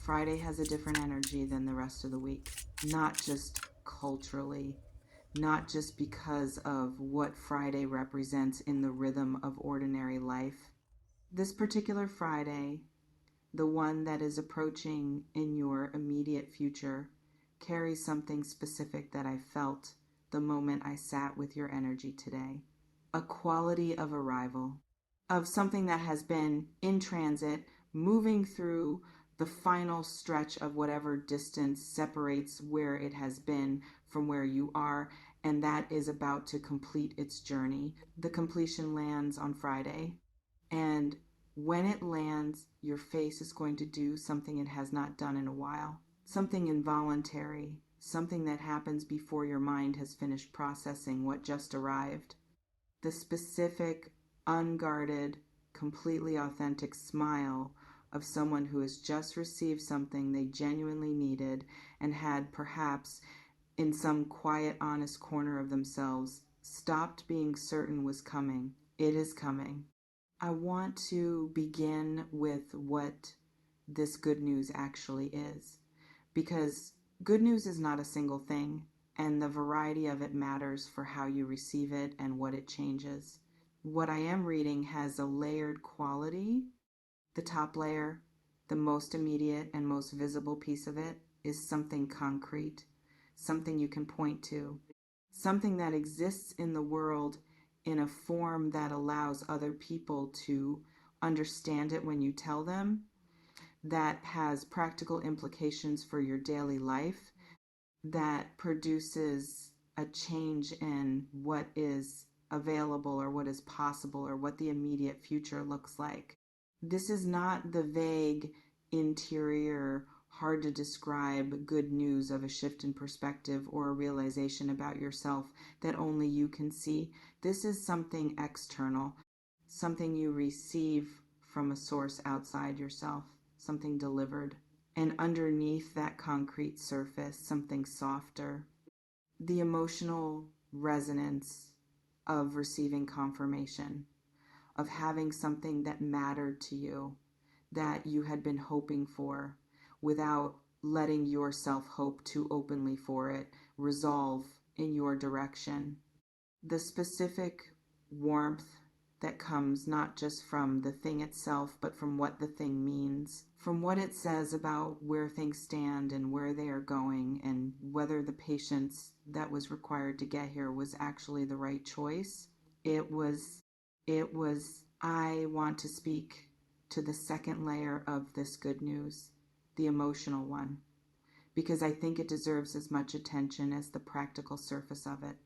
Friday has a different energy than the rest of the week, not just culturally, not just because of what Friday represents in the rhythm of ordinary life. This particular Friday, the one that is approaching in your immediate future, carries something specific that I felt the moment I sat with your energy today. A quality of arrival, of something that has been in transit, moving through the final stretch of whatever distance separates where it has been from where you are, and that is about to complete its journey. The completion lands on Friday, and when it lands, your face is going to do something it has not done in a while, something involuntary, something that happens before your mind has finished processing what just arrived. The specific, unguarded, completely authentic smile of someone who has just received something they genuinely needed and had perhaps, in some quiet, honest corner of themselves, stopped being certain was coming. It is coming. I want to begin with what this good news actually is, because good news is not a single thing, and the variety of it matters for how you receive it and what it changes. What I am reading has a layered quality. The top layer, the most immediate and most visible piece of it, is something concrete, something you can point to, something that exists in the world in a form that allows other people to understand it when you tell them, that has practical implications for your daily life, that produces a change in what is available or what is possible or what the immediate future looks like. This is not the vague, interior, hard to describe good news of a shift in perspective or a realization about yourself that only you can see. This is something external, something you receive from a source outside yourself, something delivered. And underneath that concrete surface, something softer. The emotional resonance of receiving confirmation, of having something that mattered to you, that you had been hoping for, without letting yourself hope too openly for it, resolve in your direction. The specific warmth that comes not just from the thing itself, but from what the thing means, from what it says about where things stand and where they are going, and whether the patience that was required to get here was actually the right choice. It was, I want to speak to the second layer of this good news, the emotional one, because I think it deserves as much attention as the practical surface of it.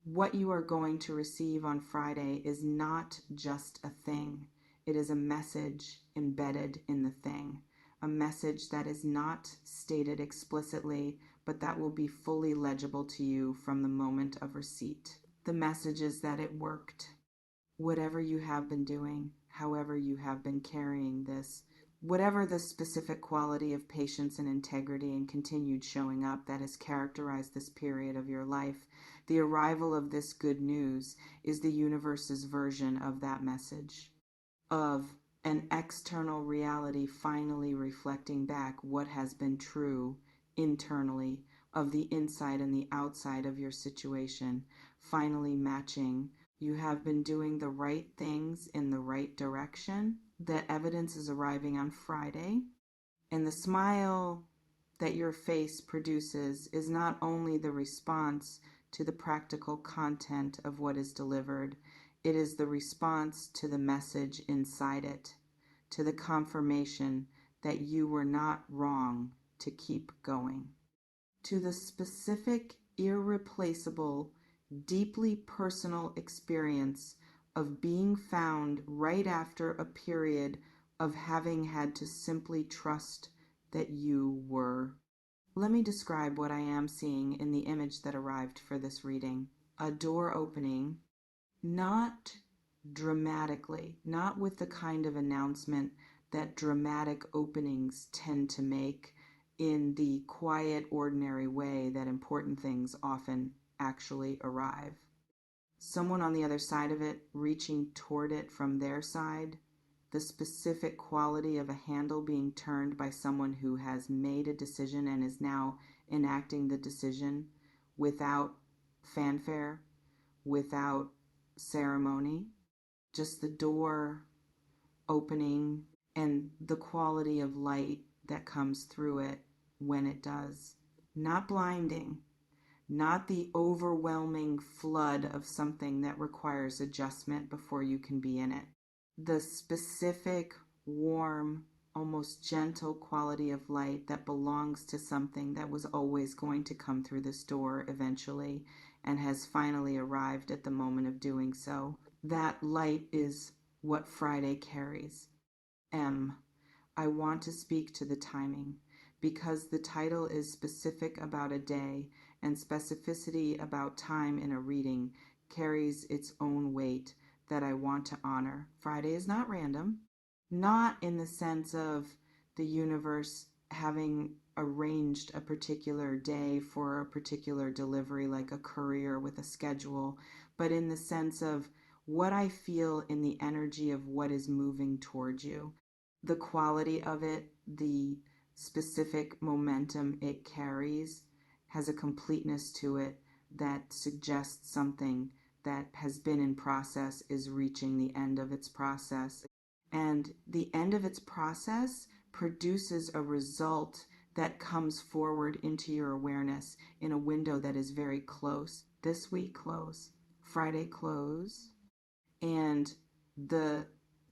What you are going to receive on Friday is not just a thing. It is a message embedded in the thing, a message that is not stated explicitly, but that will be fully legible to you from the moment of receipt. The message is that it worked. Whatever you have been doing, however you have been carrying this, whatever the specific quality of patience and integrity and continued showing up that has characterized this period of your life, the arrival of this good news is the universe's version of that message, of an external reality finally reflecting back what has been true internally, of the inside and the outside of your situation, finally matching. You have been doing the right things in the right direction. The evidence is arriving on Friday, and the smile that your face produces is not only the response to the practical content of what is delivered, it is the response to the message inside it, to the confirmation that you were not wrong to keep going, to the specific, irreplaceable, deeply personal experience of being found right after a period of having had to simply trust that you were. Let me describe what I am seeing in the image that arrived for this reading. A door opening, not dramatically, not with the kind of announcement that dramatic openings tend to make in the quiet, ordinary way that important things often actually arrive. Someone on the other side of it reaching toward it from their side, the specific quality of a handle being turned by someone who has made a decision and is now enacting the decision without fanfare, without ceremony, just the door opening and the quality of light that comes through it when it does. Not blinding, not the overwhelming flood of something that requires adjustment before you can be in it. The specific, warm, almost gentle quality of light that belongs to something that was always going to come through this door eventually and has finally arrived at the moment of doing so. That light is what Friday carries. I want to speak to the timing because the title is specific about a day, and specificity about time in a reading carries its own weight that I want to honor. Friday is not random, not in the sense of the universe having arranged a particular day for a particular delivery like a courier with a schedule, but in the sense of what I feel in the energy of what is moving towards you. The quality of it, the specific momentum it carries, has a completeness to it that suggests something that has been in process is reaching the end of its process. And the end of its process produces a result that comes forward into your awareness in a window that is very close. This week close, Friday close, and the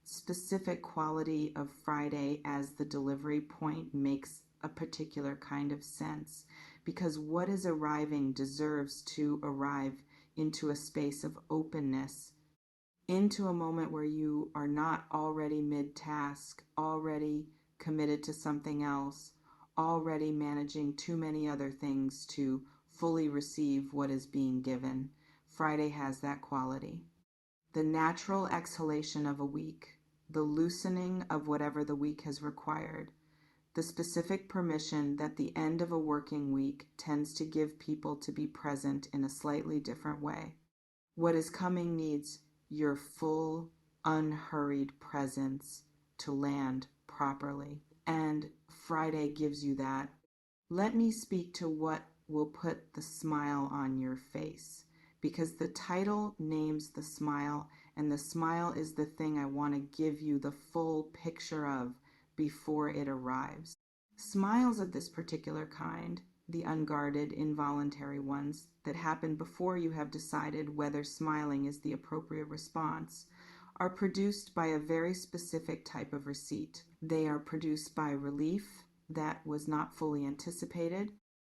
specific quality of Friday as the delivery point makes a particular kind of sense because what is arriving deserves to arrive into a space of openness, into a moment where you are not already mid-task, already committed to something else, already managing too many other things to fully receive what is being given. Friday has that quality. The natural exhalation of a week, the loosening of whatever the week has required, the specific permission that the end of a working week tends to give people to be present in a slightly different way. What is coming needs your full, unhurried presence to land properly. And Friday gives you that. Let me speak to what will put the smile on your face, because the title names the smile, and the smile is the thing I want to give you the full picture of before it arrives. Smiles of this particular kind, the unguarded, involuntary ones that happen before you have decided whether smiling is the appropriate response, are produced by a very specific type of receipt. They are produced by relief that was not fully anticipated,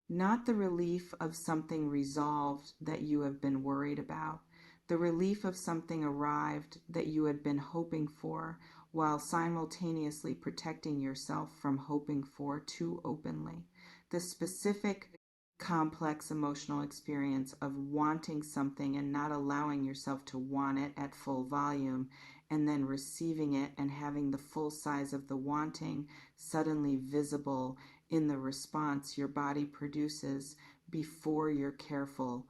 not the relief of something resolved that you have been worried about, the relief of something arrived that you had been hoping for, while simultaneously protecting yourself from hoping for too openly. The specific complex emotional experience of wanting something and not allowing yourself to want it at full volume, and then receiving it and having the full size of the wanting suddenly visible in the response your body produces before your careful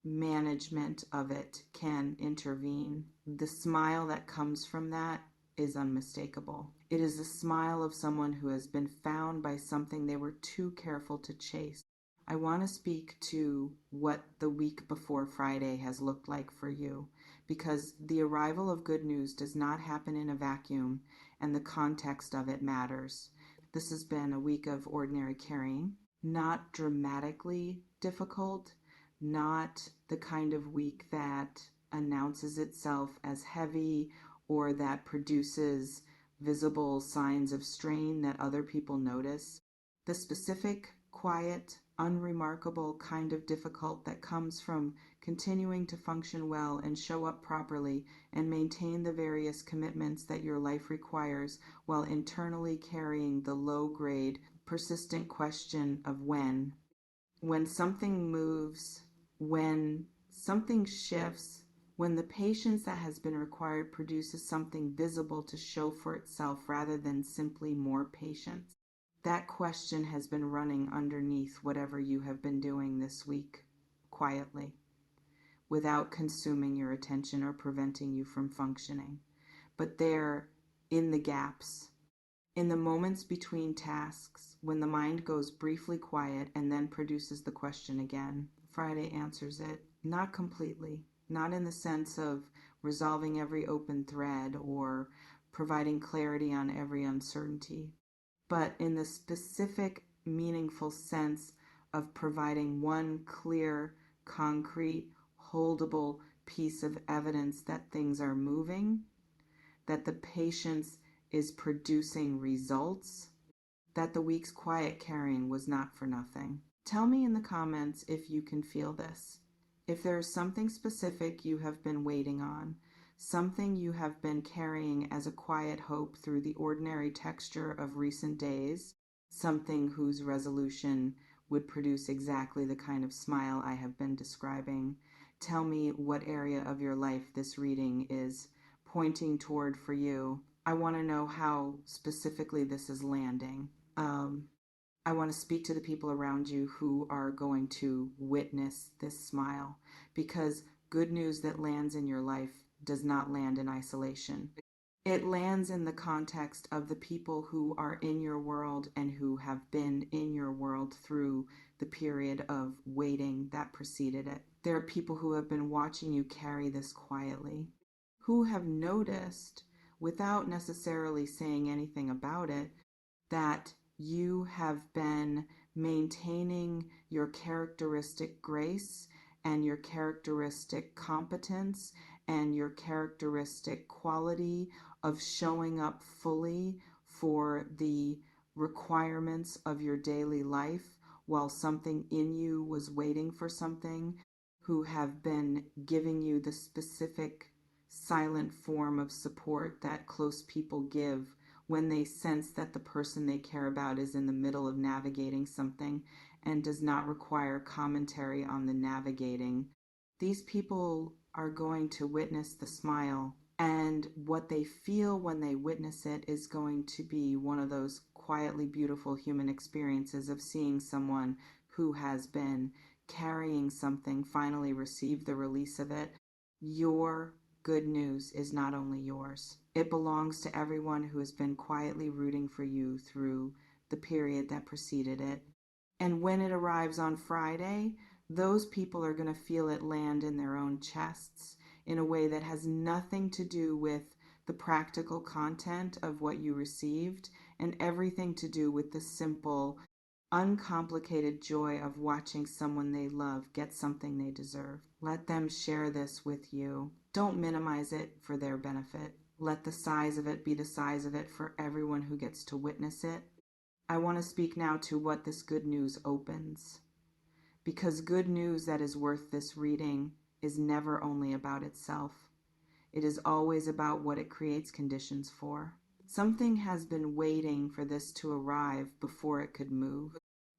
management of it can intervene. The smile that comes from that is unmistakable. It is the smile of someone who has been found by something they were too careful to chase. I want to speak to what the week before Friday has looked like for you, because the arrival of good news does not happen in a vacuum, and the context of it matters. This has been a week of ordinary carrying, not dramatically difficult, not the kind of week that announces itself as heavy or that produces visible signs of strain that other people notice. The specific, quiet, unremarkable kind of difficult that comes from continuing to function well and show up properly and maintain the various commitments that your life requires while internally carrying the low-grade, persistent question of when. When something moves, when something shifts, when the patience that has been required produces something visible to show for itself rather than simply more patience. That question has been running underneath whatever you have been doing this week, quietly, without consuming your attention or preventing you from functioning. But there in the gaps, in the moments between tasks, when the mind goes briefly quiet and then produces the question again. Friday answers it, not completely, not in the sense of resolving every open thread or providing clarity on every uncertainty, but in the specific, meaningful sense of providing one clear, concrete, holdable piece of evidence that things are moving, that the patience is producing results, that the week's quiet carrying was not for nothing. Tell me in the comments if you can feel this. If there is something specific you have been waiting on, something you have been carrying as a quiet hope through the ordinary texture of recent days, something whose resolution would produce exactly the kind of smile I have been describing. Tell me what area of your life this reading is pointing toward for you. I want to know how specifically this is landing. I want to speak to the people around you who are going to witness this smile, because good news that lands in your life does not land in isolation. It lands in the context of the people who are in your world and who have been in your world through the period of waiting that preceded it. There are people who have been watching you carry this quietly, who have noticed, without necessarily saying anything about it, that you have been maintaining your characteristic grace and your characteristic competence and your characteristic quality of showing up fully for the requirements of your daily life while something in you was waiting for something, who have been giving you the specific silent form of support that close people give when they sense that the person they care about is in the middle of navigating something and does not require commentary on the navigating. These people are going to witness the smile, and what they feel when they witness it is going to be one of those quietly beautiful human experiences of seeing someone who has been carrying something finally receive the release of it. Your good news is not only yours. It belongs to everyone who has been quietly rooting for you through the period that preceded it. And when it arrives on Friday, those people are going to feel it land in their own chests in a way that has nothing to do with the practical content of what you received and everything to do with the simple, uncomplicated joy of watching someone they love get something they deserve. Let them share this with you. Don't minimize it for their benefit. Let the size of it be the size of it for everyone who gets to witness it. I want to speak now to what this good news opens, because good news that is worth this reading is never only about itself. It is always about what it creates conditions for. Something has been waiting for this to arrive before it could move,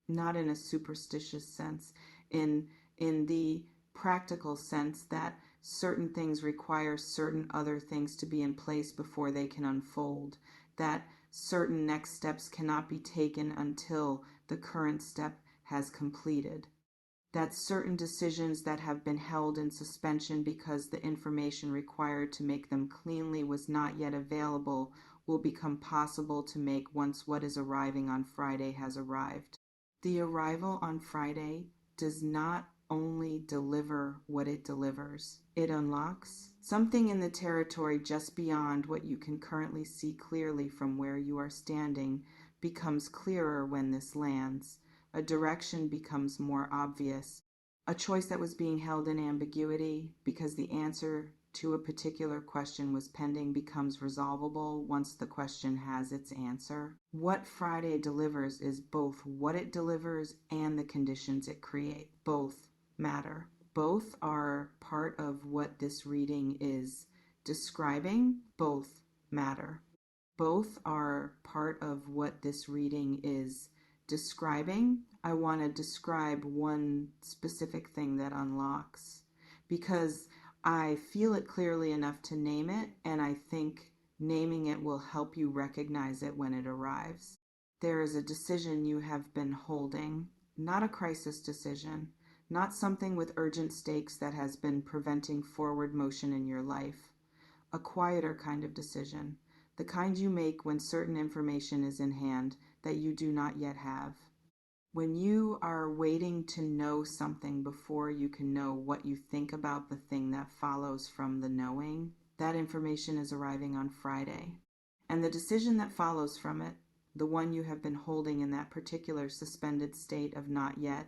not in a superstitious sense, in the practical sense that certain things require certain other things to be in place before they can unfold, that certain next steps cannot be taken until the current step has completed, that certain decisions that have been held in suspension because the information required to make them cleanly was not yet available will become possible to make once what is arriving on Friday has arrived. The arrival on Friday does not only deliver what it delivers, it unlocks something in the territory just beyond what you can currently see clearly from where you are standing becomes clearer when this lands. A direction becomes more obvious. A choice that was being held in ambiguity because the answer to a particular question was pending becomes resolvable once the question has its answer. What Friday delivers is both what it delivers and the conditions it creates. Both matter. Both are part of what this reading is describing. Both matter. Both are part of what this reading is describing. I want to describe one specific thing that unlocks, because I feel it clearly enough to name it, and I think naming it will help you recognize it when it arrives. There is a decision you have been holding, not a crisis decision, not something with urgent stakes that has been preventing forward motion in your life, a quieter kind of decision, the kind you make when certain information is in hand that you do not yet have. When you are waiting to know something before you can know what you think about the thing that follows from the knowing, that information is arriving on Friday. And the decision that follows from it, the one you have been holding in that particular suspended state of not yet,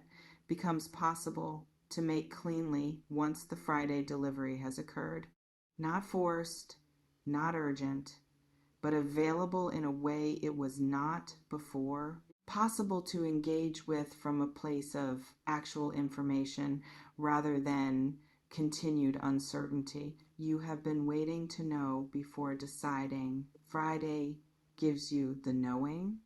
becomes possible to make cleanly once the Friday delivery has occurred. Not forced, not urgent, but available in a way it was not before, possible to engage with from a place of actual information rather than continued uncertainty. You have been waiting to know before deciding. Friday gives you the knowing.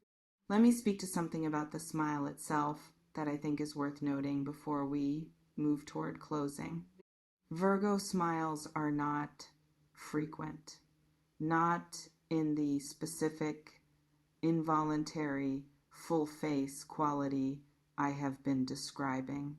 Let me speak to something about the smile itself that I think is worth noting before we move toward closing. Virgo smiles are not frequent, not in the specific, involuntary, full face quality I have been describing.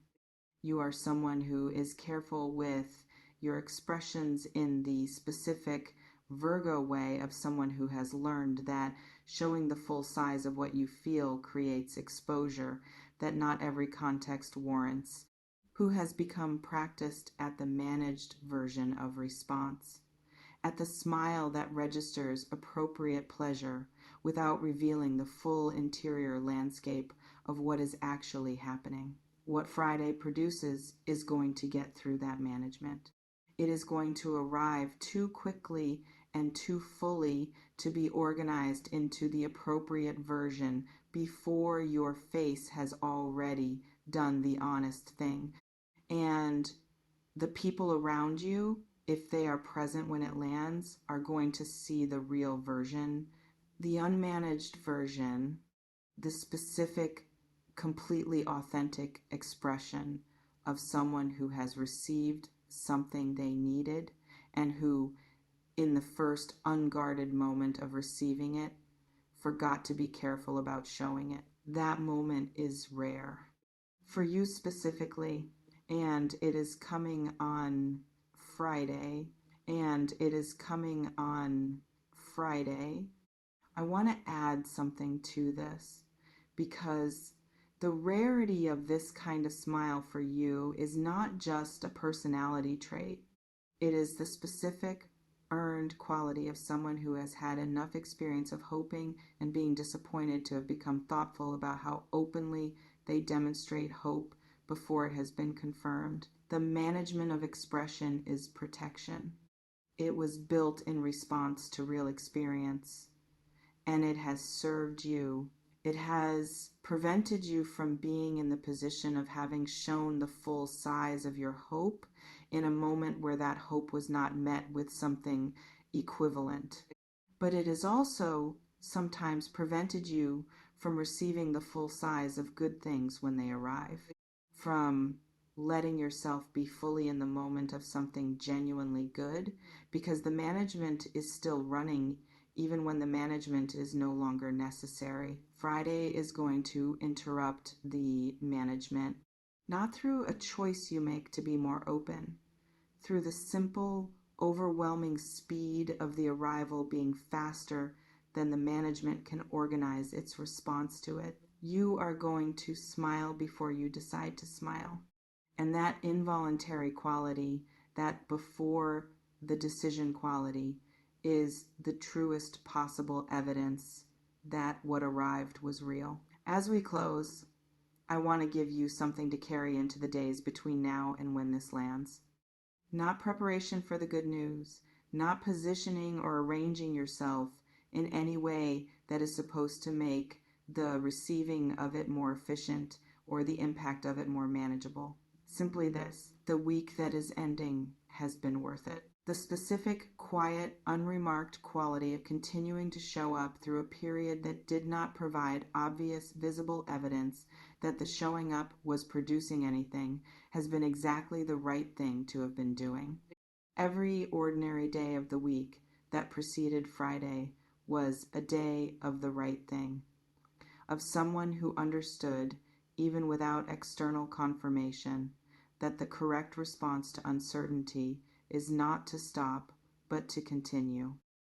You are someone who is careful with your expressions in the specific Virgo way of someone who has learned that showing the full size of what you feel creates exposure that not every context warrants, who has become practiced at the managed version of response, at the smile that registers appropriate pleasure without revealing the full interior landscape of what is actually happening. What Friday produces is going to get through that management. It is going to arrive too quickly and too fully to be organized into the appropriate version before your face has already done the honest thing. And the people around you, if they are present when it lands, are going to see the real version. The unmanaged version, the specific, completely authentic expression of someone who has received something they needed and who, in the first unguarded moment of receiving it, forgot to be careful about showing it. That moment is rare. For you specifically, and it is coming on Friday, and it is coming on Friday, I want to add something to this because the rarity of this kind of smile for you is not just a personality trait. It is the specific earned quality of someone who has had enough experience of hoping and being disappointed to have become thoughtful about how openly they demonstrate hope before it has been confirmed. The management of expression is protection. It was built in response to real experience, and it has served you. It has prevented you from being in the position of having shown the full size of your hope in a moment where that hope was not met with something equivalent. But it has also sometimes prevented you from receiving the full size of good things when they arrive, from letting yourself be fully in the moment of something genuinely good, because the management is still running even when the management is no longer necessary. Friday is going to interrupt the management, not through a choice you make to be more open, through the simple, overwhelming speed of the arrival being faster than the management can organize its response to it. You are going to smile before you decide to smile. And that involuntary quality, that before the decision quality, is the truest possible evidence that what arrived was real. As we close, I want to give you something to carry into the days between now and when this lands. Not preparation for the good news, not positioning or arranging yourself in any way that is supposed to make the receiving of it more efficient or the impact of it more manageable. Simply this: the week that is ending has been worth it. The specific, quiet, unremarked quality of continuing to show up through a period that did not provide obvious, visible evidence that the showing up was producing anything has been exactly the right thing to have been doing. Every ordinary day of the week that preceded Friday was a day of the right thing, of someone who understood, even without external confirmation, that the correct response to uncertainty is not to stop, but to continue.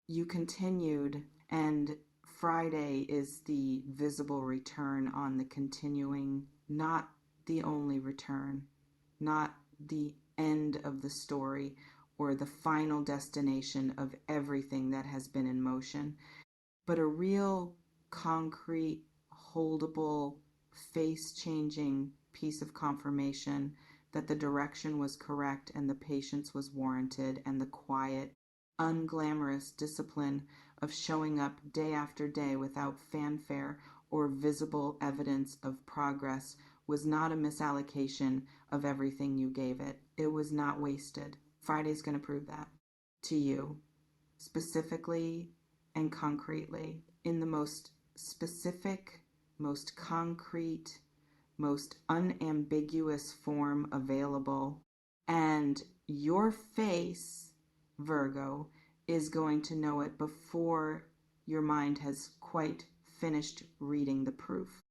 You continued, and Friday is the visible return on the continuing, not the only return, not the end of the story or the final destination of everything that has been in motion, but a real concrete, holdable, face changing piece of confirmation that the direction was correct and the patience was warranted, and the quiet, unglamorous discipline of showing up day after day without fanfare or visible evidence of progress was not a misallocation of everything you gave it. It was not wasted. Friday's going to prove that to you, specifically and concretely, in the most specific, most concrete, most unambiguous form available. And your face, Virgo, is going to know it before your mind has quite finished reading the proof.